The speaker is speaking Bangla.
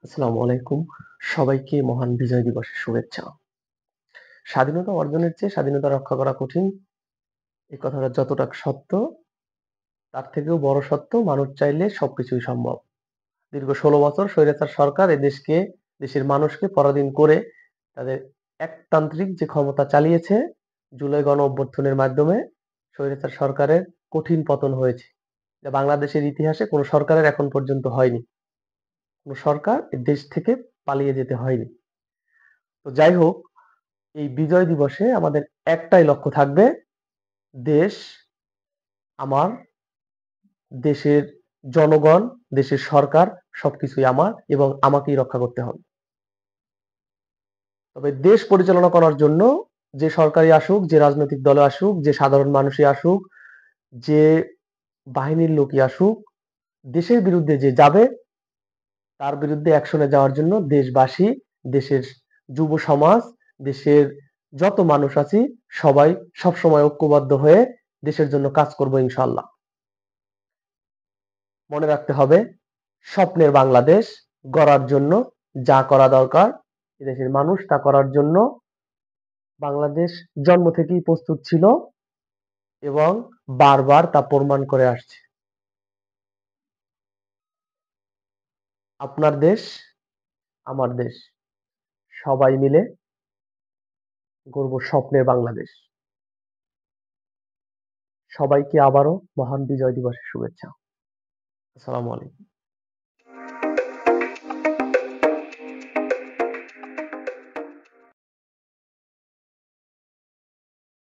আসসালামু আলাইকুম। সবাইকে মহান বিজয় দিবসের শুভেচ্ছা। স্বাধীনতা অর্জনের চেয়ে স্বাধীনতা রক্ষা করা কঠিন। এই কথাটা যতটা সত্য, তার থেকেও বড় সত্য মানুষ চাইলে সবকিছুই সম্ভব। দীর্ঘ ১৬ বছর স্বৈরাচার সরকার দেশের মানুষকে পরাধীন করে তাদের একতান্ত্রিক যে ক্ষমতা চালিয়েছে, জুলাই গণঅভ্যুত্থানের মাধ্যমে স্বৈরাচার সরকারের কঠিন পতন হয়েছে। যা বাংলাদেশের ইতিহাসে কোনো সরকারের এখন পর্যন্ত হয়নি। কোনো সরকার এ দেশ থেকে পালিয়ে যেতে হয়নি। তো যাই হোক, এই বিজয় দিবসে আমাদের একটাই লক্ষ্য থাকবে, দেশ আমার, দেশের জনগণ, দেশের সরকার সবকিছুই আমার এবং আমাকেই রক্ষা করতে হবে। তবে দেশ পরিচালনা করার জন্য যে সরকারই আসুক, যে রাজনৈতিক দলে আসুক, যে সাধারণ মানুষই আসুক, যে বাহিনীর লোকই আসুক, দেশের বিরুদ্ধে যে যাবে তার বিরুদ্ধে অ্যাকশনে যাওয়ার জন্য দেশবাসী, দেশের যুব সমাজ, দেশের যত মানুষ আছি সবাই সবসময় ঐক্যবদ্ধ হয়ে দেশের জন্য কাজ করব ইনশাআল্লাহ। মনে রাখতে হবে, স্বপ্নের বাংলাদেশ গড়ার জন্য যা করা দরকার এদেশের মানুষ তা করার জন্য বাংলাদেশ জন্ম থেকেই প্রস্তুত ছিল এবং বারবার তা প্রমাণ করে আসছে। আপনার দেশ, আমার দেশ, সবাই মিলে গড়ব স্বপ্নের বাংলাদেশ। সবাইকে আবারও মহান বিজয় দিবসের শুভেচ্ছা। আসসালামু আলাইকুম।